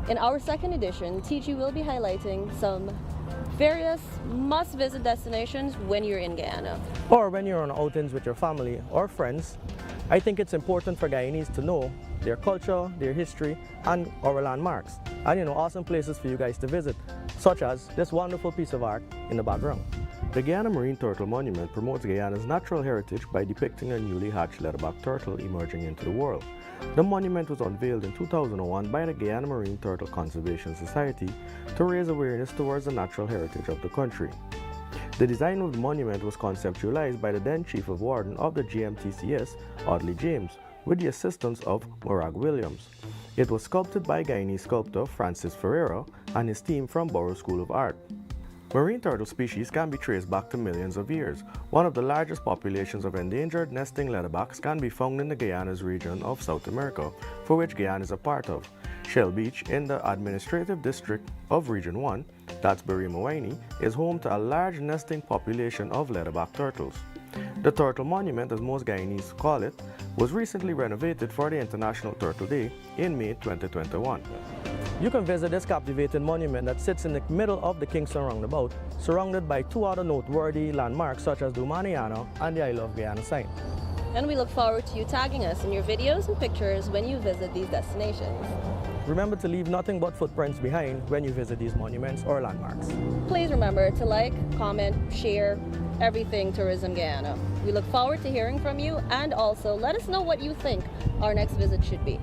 In our second edition, TG will be highlighting some various must-visit destinations when you're in Guyana. Or when you're on outings with your family or friends. I think it's important for Guyanese to know their culture, their history, and our landmarks. And awesome places for you guys to visit, such as this wonderful piece of art in the background. The Guyana Marine Turtle Monument promotes Guyana's natural heritage by depicting a newly hatched leatherback turtle emerging into the world. The monument was unveiled in 2001 by the Guyana Marine Turtle Conservation Society to raise awareness towards the natural heritage of the country. The design of the monument was conceptualized by the then Chief of Warden of the GMTCS, Audley James, with the assistance of Morag Williams. It was sculpted by Guyanese sculptor Francis Ferreira and his team from Borough School of Art. Marine turtle species can be traced back to millions of years. One of the largest populations of endangered nesting leatherbacks can be found in the Guiana's region of South America, for which Guyana is a part of. Shell Beach in the administrative district of Region 1, that's 𝒏𝒏𝒊𝒐𝒓 is home to a large nesting population of leatherback turtles. The Turtle Monument, as most Guyanese call it, was recently renovated for the International Turtle Day in May 2021. You can visit this captivating monument that sits in the middle of the Kingston Roundabout, surrounded by two other noteworthy landmarks such as Dumaniana and the I Love Guyana sign. And we look forward to you tagging us in your videos and pictures when you visit these destinations. Remember to leave nothing but footprints behind when you visit these monuments or landmarks. Please remember to like, comment, share everything Tourism Guyana. We look forward to hearing from you, and also let us know what you think our next visit should be.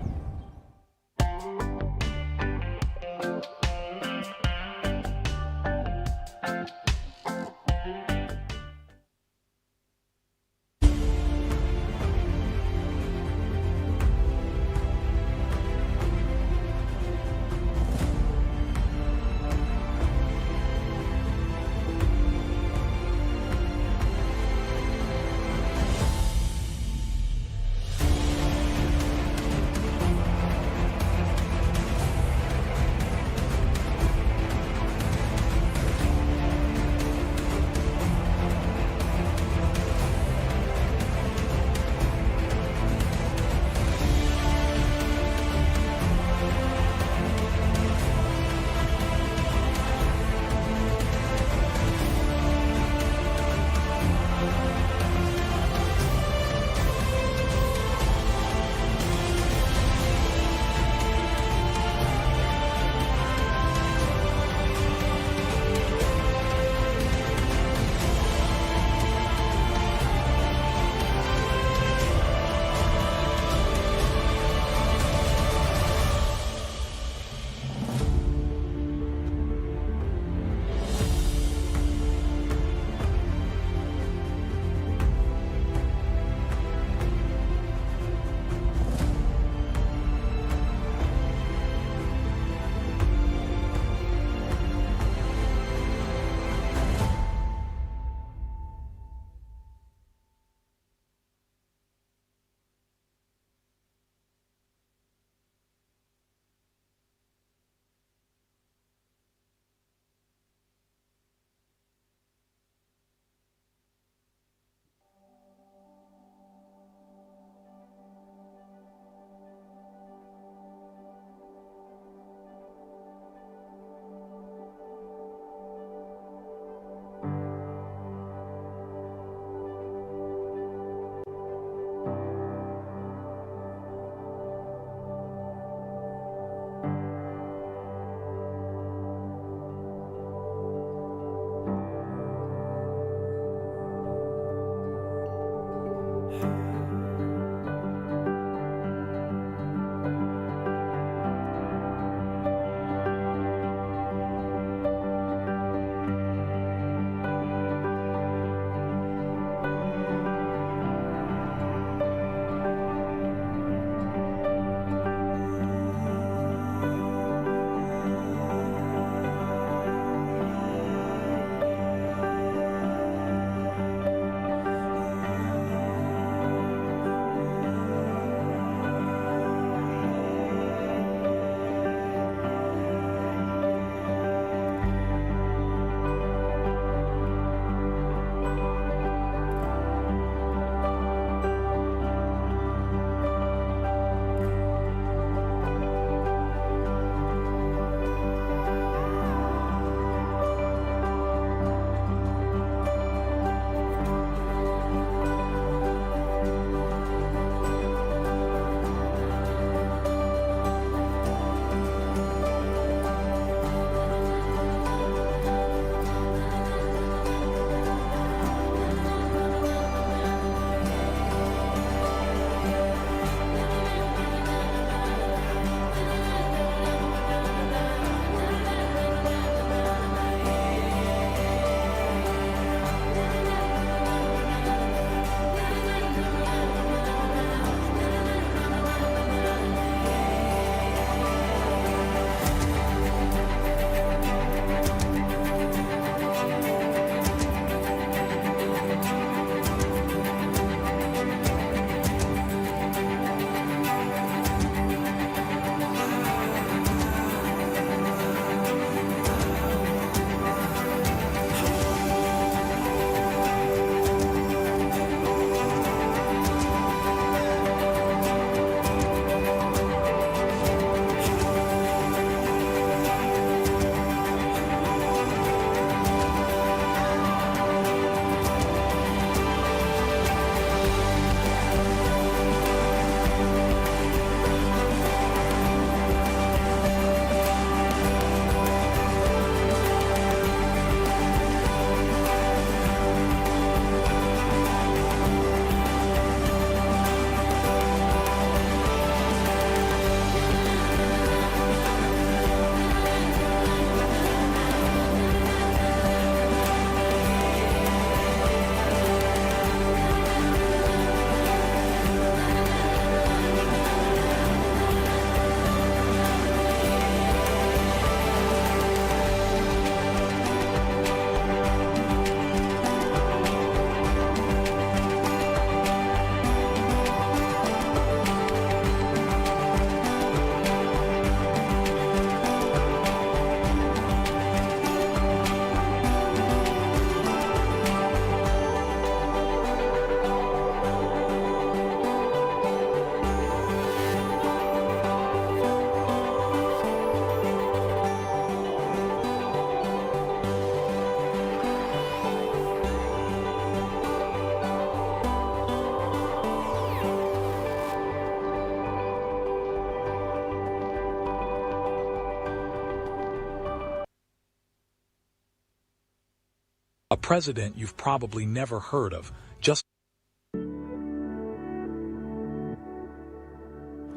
a president you've probably never heard of. Just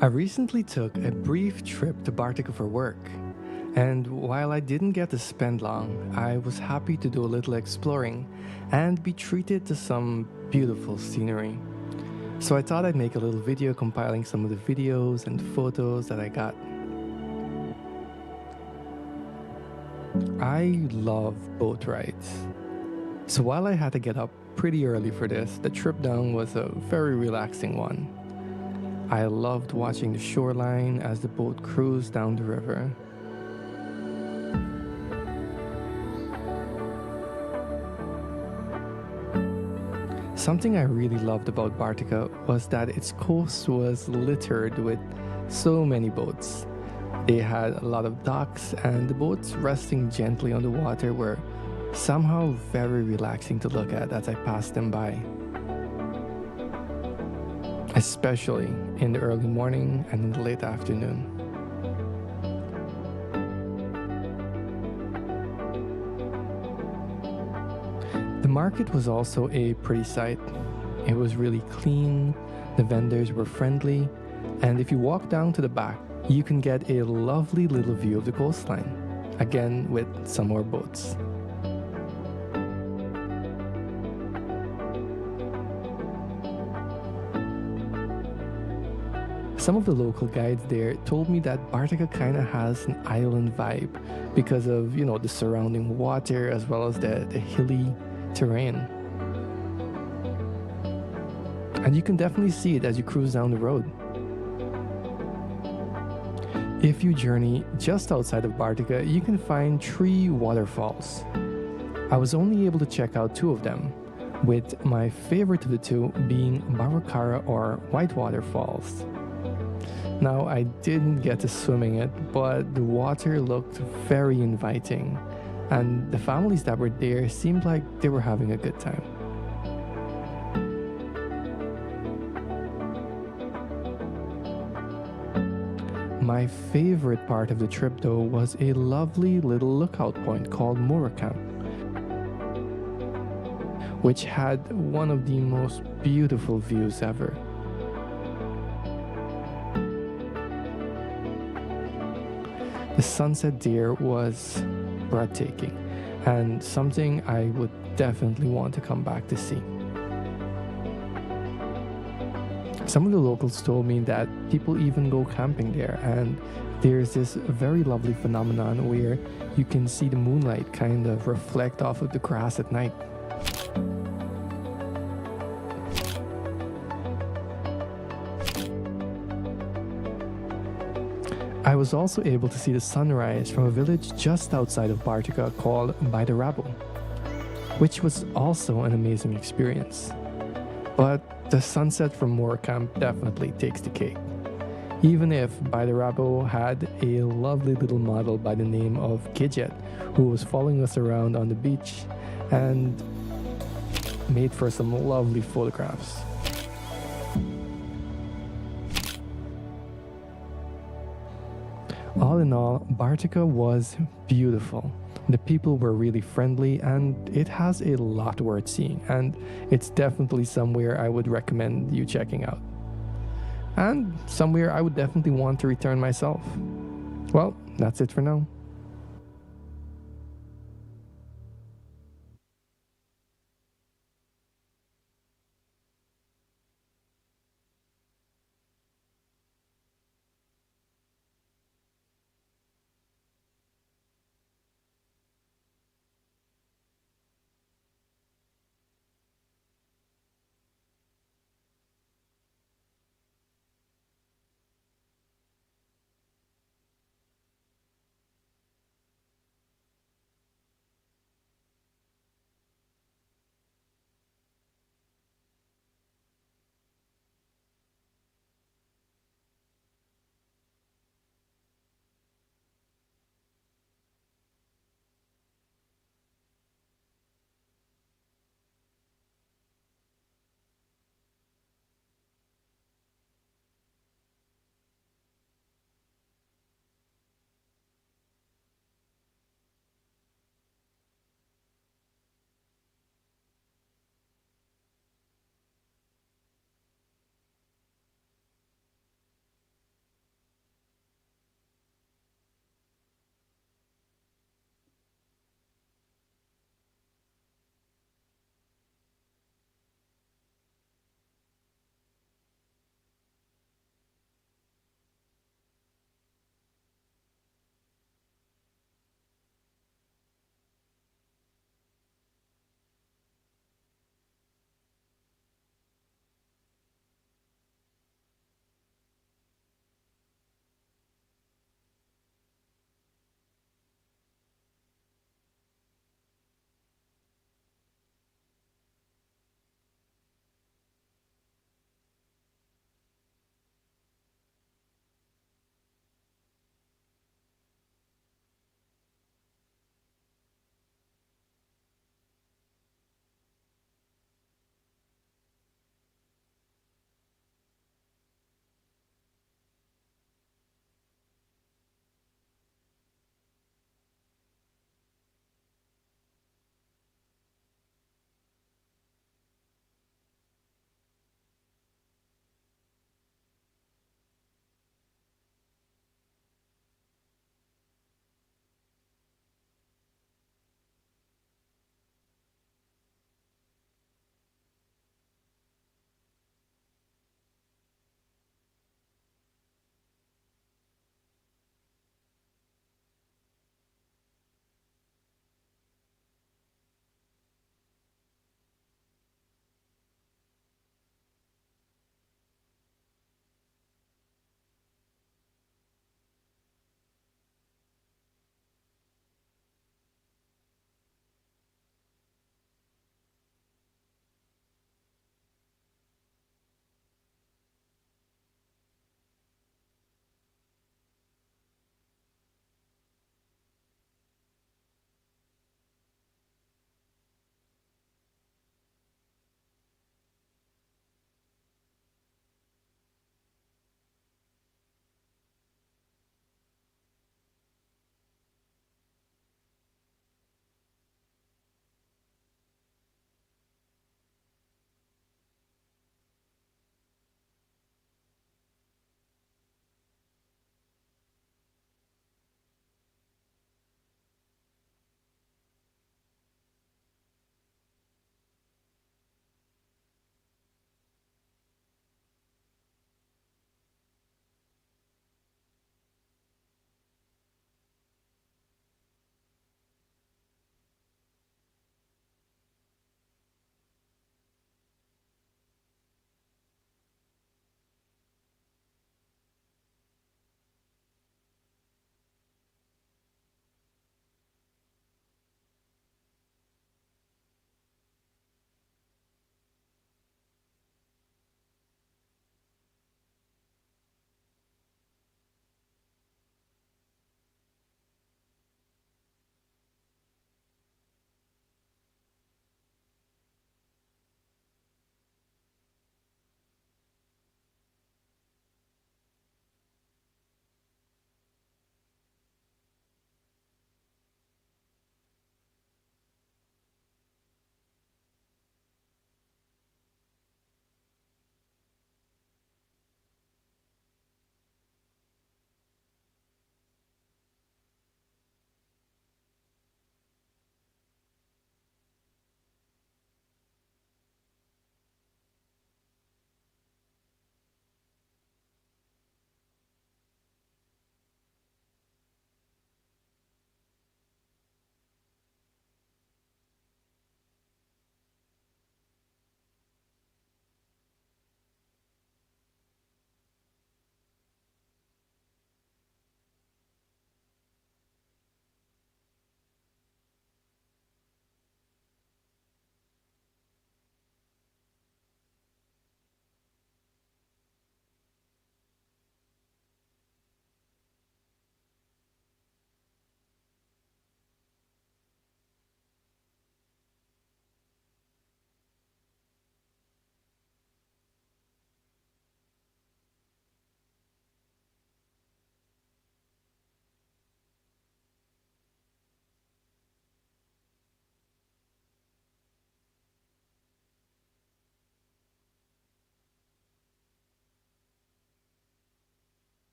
I recently took a brief trip to Bartica for work, and while I didn't get to spend long, I was happy to do a little exploring and be treated to some beautiful scenery. So I thought I'd make a little video compiling some of the videos and photos that I got. I love boat rides. So while I had to get up pretty early for this, the trip down was a very relaxing one. I loved watching the shoreline as the boat cruised down the river. Something I really loved about Bartica was that its coast was littered with so many boats. They had a lot of docks, and the boats resting gently on the water were somehow very relaxing to look at as I passed them by. Especially in the early morning and in the late afternoon. The market was also a pretty sight. It was really clean, the vendors were friendly, and if you walk down to the back, you can get a lovely little view of the coastline, again with some more boats. Some of the local guides there told me that Bartica kind of has an island vibe because of, the surrounding water as well as the hilly terrain. And you can definitely see it as you cruise down the road. If you journey just outside of Bartica, you can find 3 waterfalls. I was only able to check out 2 of them, with my favorite of the 2 being Bartica or Whitewater Falls. Now, I didn't get to swim in it, but the water looked very inviting, and the families that were there seemed like they were having a good time. My favorite part of the trip, though, was a lovely little lookout point called Camp, which had one of the most beautiful views ever. The sunset there was breathtaking and something I would definitely want to come back to see. Some of the locals told me that people even go camping there, and there's this very lovely phenomenon where you can see the moonlight kind of reflect off of the grass at night. I was also able to see the sunrise from a village just outside of Bartica called 𝒏𝒊𝒐𝒓, which was also an amazing experience. But the sunset from Camp definitely takes the cake. Even if 𝒏𝒊𝒐𝒓 had a lovely little model by the name of Gidget, who was following us around on the beach and made for some lovely photographs. All in all, Bartica was beautiful. The people were really friendly, and it has a lot worth seeing, and it's definitely somewhere I would recommend you checking out. And somewhere I would definitely want to return myself. Well, that's it for now.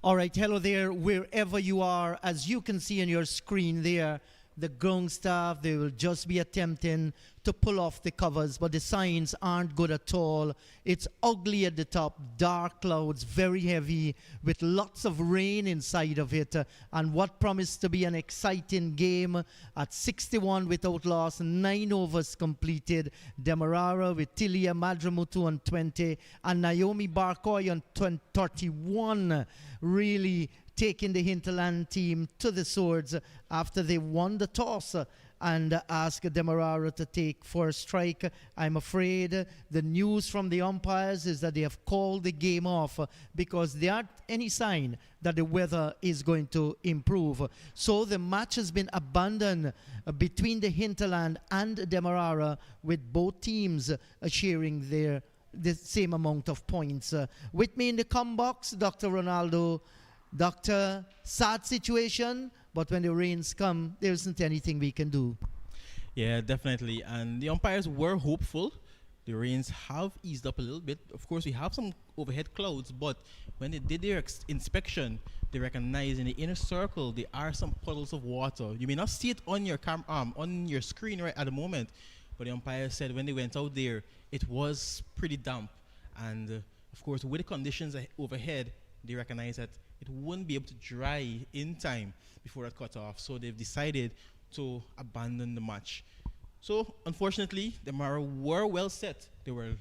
All right, hello there, wherever you are. As you can see on your screen there, the ground staff, they will just be attempting to pull off the covers, but the signs aren't good at all. It's ugly at the top, dark clouds, very heavy, with lots of rain inside of it. And what promised to be an exciting game at 61 without loss, 9 overs completed. Demerara with Tilia Madramutu on 20 and Naomi Barcoy on 31, really taking the Hinterland team to the swords after they won the toss and asked Demerara to take first strike. I'm afraid the news from the umpires is that they have called the game off because there aren't any sign that the weather is going to improve. So the match has been abandoned between the Hinterland and Demerara, with both teams sharing the same amount of points. With me in the com box, Dr. Ronaldo. Doctor, sad situation, but when the rains come, there isn't anything we can do. Yeah, definitely. And the umpires were hopeful. The rains have eased up a little bit. Of course, we have some overhead clouds, but when they did their inspection, they recognized in the inner circle there are some puddles of water. You may not see it on your on your screen right at the moment, but the umpires said when they went out there, it was pretty damp. And of course, with the conditions overhead, they recognized that it wouldn't be able to dry in time before that cut off. So they've decided to abandon the match. So unfortunately, the Demerara were well set. They were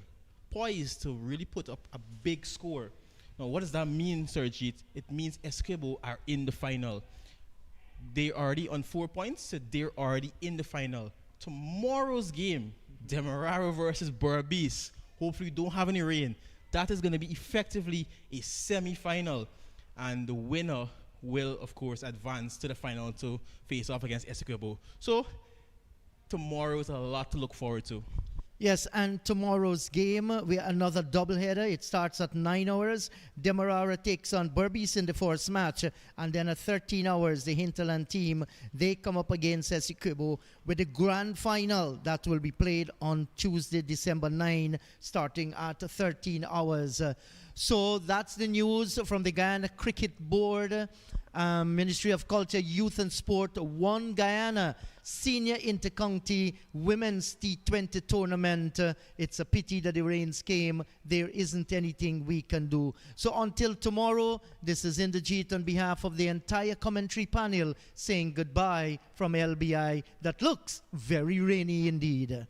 poised to really put up a big score. Now, what does that mean, Sir Jeet? It means 𝒐𝒏𝒊 are in the final. They're already on 4 points, so they're already in the final. Tomorrow's game, Demerara versus 𝒏𝒊𝒐𝒓. Hopefully, we don't have any rain. That is going to be effectively a semi-final. And the winner will, of course, advance to the final to face off against 𝒐𝒏𝒊. So tomorrow is a lot to look forward to. Yes, and tomorrow's game, we another doubleheader. It starts at 9 hours. Demerara takes on 𝒏𝒊𝒐𝒓 in the first match. And then at 13 hours, the Hinterland team, they come up against 𝒐𝒏𝒊 with the grand final that will be played on Tuesday, December 9, starting at 13 hours. So that's the news from the Guyana Cricket Board. Ministry of Culture, Youth and Sport won Guyana Senior Intercounty Women's T20 tournament. It's a pity that the rains came. There isn't anything we can do. So until tomorrow, this is Inderjeet on behalf of the entire commentary panel saying goodbye from LBI that looks very rainy indeed.